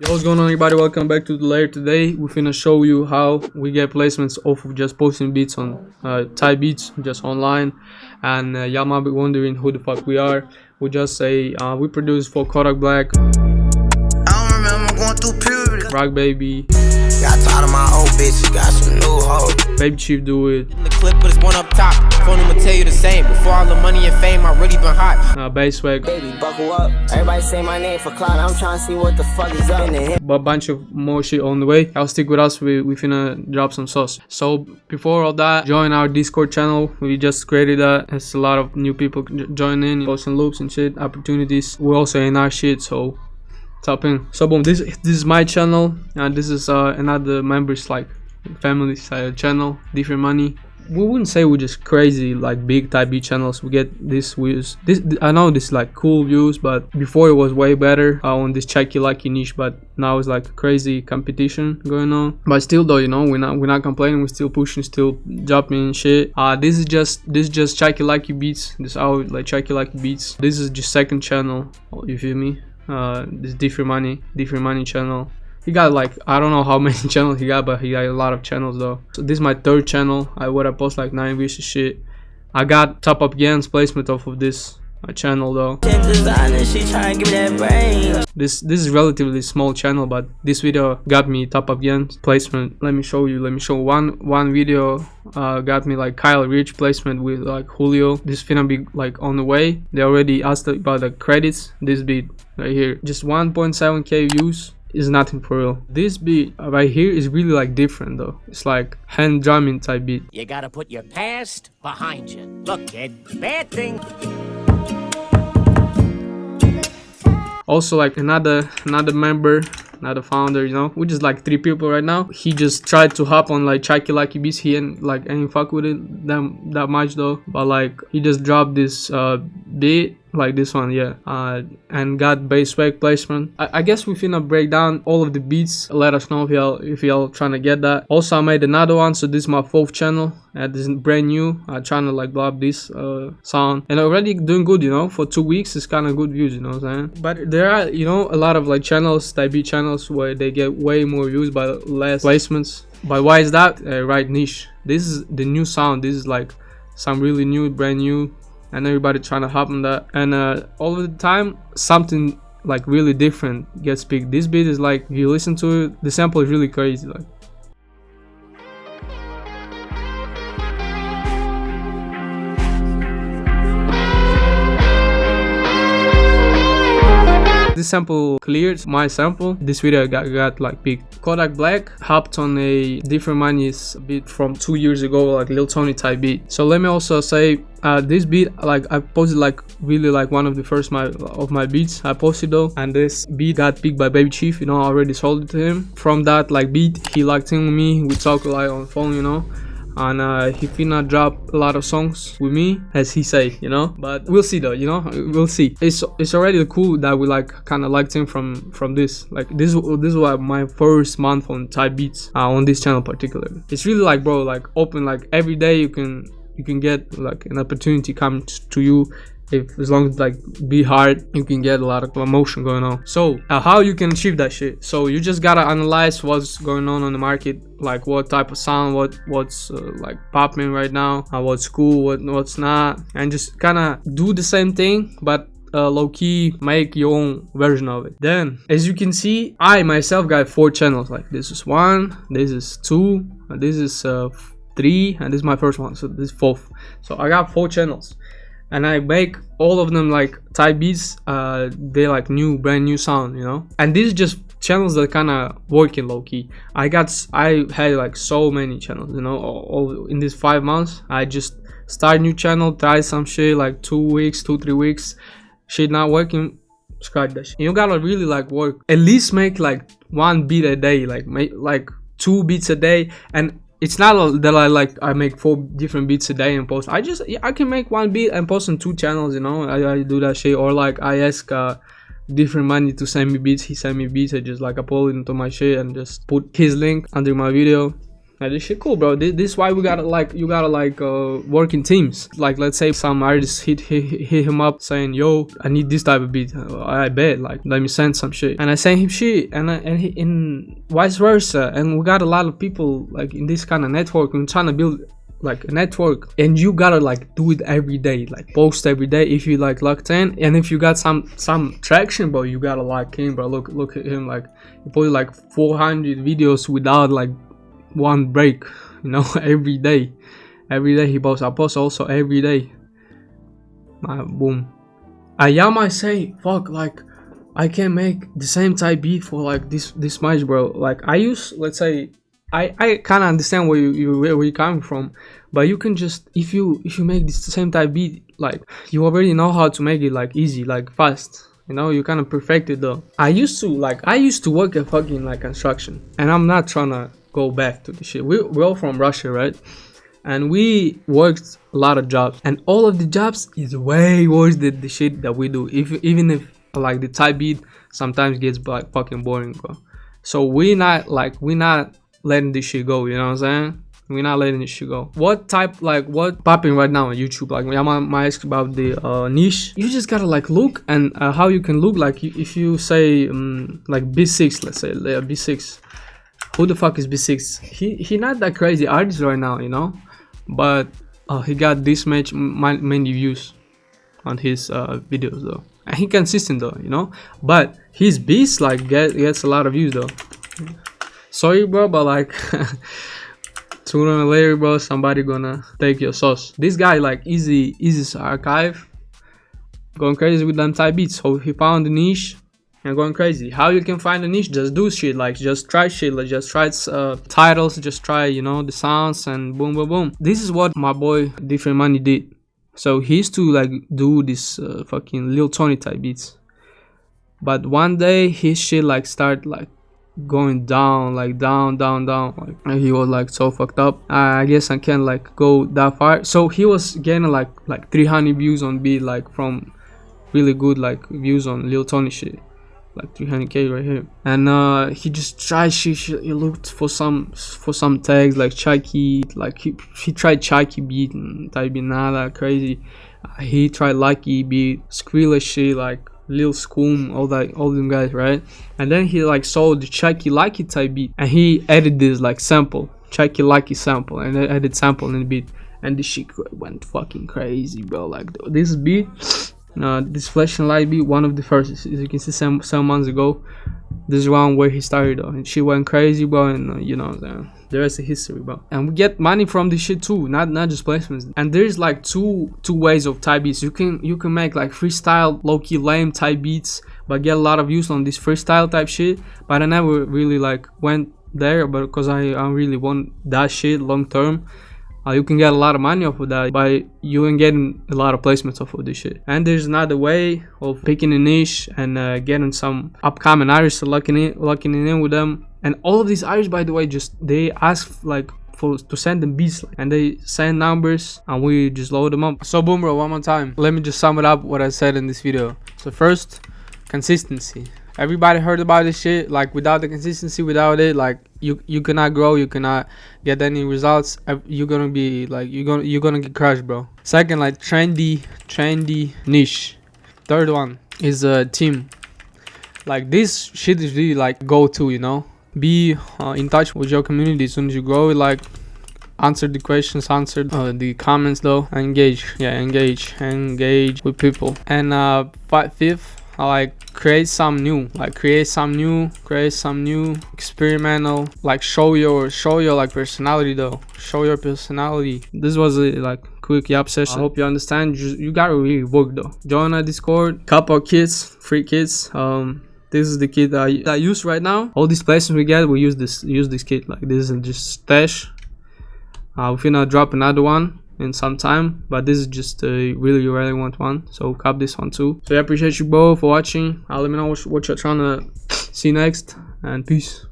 Yo, what's going on, everybody? Welcome back to the layer. Today we're finna show you how we get placements off of just posting beats on Thai beats just online. And y'all might be wondering who the fuck we are. We just say we produce for Kodak Black, I don't remember going through puberty. Rock Baby, Got tired of my old bitch, got some new hoes. Baby Chief do it, In the clip, but it's one up top. Phone I'ma tell you the same. Before all the money and fame, I really been hot. Bass Swag, Baby, buckle up. Everybody say my name for clout. I'm trying to see what the fuck is up in the hip. a bunch of more shit on the way. Y'all stick with us. We finna drop some sauce. So before all that, join our Discord channel. We just created that. There's a lot of new people joining, posting loops and shit, opportunities. We're also in our shit, so tap in. So boom, this is my channel, and this is another member's like family side channel, different money. We wouldn't say we're just crazy like big type B channels. We get this views. I know this like cool views, but before it was way better on this checky lucky niche, but now it's like crazy competition going on. But still though, you know, we're not complaining. We're still pushing, still dropping shit. This is just checky lucky beats. This our like checky lucky beats. This is just second channel. You feel me? This different money channel. He got like, I don't know how many channels he got, but he got a lot of channels though. So this is my third channel. I post like 9 videos of shit. I got top up Gans placement off of this channel though. This is relatively small channel, but this video got me top up Gans placement. Let me show one video got me like Kyle Rich placement with like Julio. This finna be like on the way. They already asked about the credits. This beat right here, just 1.7k views. Is nothing for real. This beat right here is really like different though. It's like hand drumming type beat. You gotta put your past behind you. Look, kid, bad thing. Also like another member, another founder, you know, we just like 3 people right now. He just tried to hop on like Chucky Lucky beats. He ain't fuck with it that much though, but like he just dropped this beat like this one, yeah, and got bass swag placement. I guess we finna break down all of the beats. Let us know if y'all trying to get that. Also I made another one, so this is my 4th channel, and this is brand new. I'm trying to like blow up this sound, and already doing good, you know. For 2 weeks it's kind of good views, you know what I'm saying. But there are, you know, a lot of like channels, type B channels, where they get way more views but less placements. But why is that? Right niche. This is the new sound. This is like some really new, brand new, and everybody trying to hop on that. And all of the time something like really different gets picked. This beat is like, if you listen to it, the sample is really crazy. Like this sample cleared my sample. This video got like picked. Kodak Black hopped on a different money's beat from 2 years ago, like Lil Tony type beat. So let me also say, this beat, like I posted like really like one of the first of my beats I posted though, and this beat got picked by Baby Chief, you know. I already sold it to him. From that like beat, he locked in with me. We talk a lot on the phone, you know, and he finna drop a lot of songs with me, as he say, you know. But we'll see though, you know, we'll see. It's already cool that we like kind of liked him from this. Like this was like my first month on type beats on this channel particularly. It's really like, bro, like open, like every day you can get like an opportunity come to you. If as long as like be hard, you can get a lot of emotion going on. So how you can achieve that shit? So you just gotta analyze what's going on the market, like what type of sound, what's like popping right now, what's cool, what's not, and just kind of do the same thing, but low-key make your own version of it. Then as you can see, I myself got 4 channels. Like this is 1, this is 2, and this is 3, and this is my first one, so this is 4th. So I got 4 channels, and I make all of them like type beats. They like brand new sound, you know. And these just channels that kind of working low-key. I had like so many channels, you know. All in these 5 months I just start new channel, try some shit like 2 3 weeks, shit not working, scratch that shit. You gotta really like work, at least make like 1 beat a day, like make like 2 beats a day. And it's not that I make 4 different beats a day and post. I can make 1 beat and post on 2 channels, you know. I do that shit. Or like I ask different money to send me beats. He send me beats. I just like upload it into my shit and just put his link under my video. Like, this shit cool, bro. This is why we gotta like, you gotta like work in teams. Like, let's say some artist hit him up saying, yo, I need this type of beat. I bet, like, let me send some shit, and I send him shit, and vice versa. And we got a lot of people like in this kind of network. We're trying to build like a network, and you gotta like do it every day, like post every day if you like locked in. And if you got some traction, bro, you gotta lock in, bro. Look at him, like he put like 400 videos without like one break, you know. Every day he posts. I post also every day. Boom. Y'all might say, fuck, like I can make the same type beat for like this much, bro. Like I use, let's say, I kind of understand where you're coming from, but you can just, if you make this same type beat, like you already know how to make it like easy, like fast, you know. You kind of perfect it though. I used to work at fucking like construction, and I'm not trying to go back to the shit. We're all from Russia, right? And we worked a lot of jobs, and all of the jobs is way worse than the shit that we do. Even if like the type beat sometimes gets like fucking boring, bro. So we're not letting this shit go, you know what I'm saying? We're not letting this shit go. What popping right now on YouTube? Like, I might ask about the niche. You just gotta like look, and how you can look. Like if you say like B6, let's say B6. Who the fuck is B6? He not that crazy artist right now, you know, but he got this many views on his videos though, and he consistent though, you know. But his beats like gets a lot of views though. Sorry, bro, but like sooner or later, bro, somebody gonna take your sauce. This guy like easy archive, going crazy with them type beats. So he found the niche and going crazy. How you can find a niche? Just do shit, like just try shit, like just try titles, just try, you know, the sounds, and boom boom boom. This is what my boy Different Money did. So he used to like do this fucking Lil Tony type beats, but one day his shit like start like going down, like down, like, and he was like so fucked up. I guess I can't like go that far. So he was getting like 300 views on beat, like from really good like views on Lil Tony shit, like 300k right here. And he just tried shit. He looked for some tags like Chucky, like he tried Chucky beat and type beat, nada crazy. He tried Lucky beat, Skrilla shit, like Lil Scoom, all them guys, right? And then he like saw the Chucky Lucky type beat, and he added this like sample, Chucky Lucky sample, and I added sample in the beat, and this shit went fucking crazy, bro. Like this beat, this flashing light beat, one of the first, as you can see, some months ago. This is one where he started though, and she went crazy, bro. And you know, the rest is history, bro. And we get money from this shit too, not just placements. And there's like two ways of type beats. You can make like freestyle, low-key lame type beats, but get a lot of views on this freestyle type shit. But I never really like went there, but because I really want that shit long term. You can get a lot of money off of that by you and getting a lot of placements off of this shit. And there's another way of picking a niche and getting some upcoming artists, locking in with them. And all of these artists, by the way, just they ask like to send them beats, and they send numbers, and we just load them up. So boom, bro, one more time. Let me just sum it up what I said in this video. So first, consistency. Everybody heard about this shit. Like without the consistency, without it, like you cannot grow, you cannot get any results. You're gonna be like you're gonna get crushed, bro. Second, like trendy niche. Third one is a team. Like this shit is really like go-to, you know. Be in touch with your community as soon as you grow. Like answer the questions, answer the comments though. Engage with people. And fifth, like create some new experimental, like show your like personality though. Show your personality. This was a like quick yap session. I hope you understand. You gotta really work though. Join our Discord, couple kits, free kits. This is the kit that I use right now. All these places we get, we use this kit. Like this is just stash. We're finna drop another one in some time, but this is just a really want one, so cop this one too. So I appreciate you both for watching. Let me know what you're trying to see next, and peace.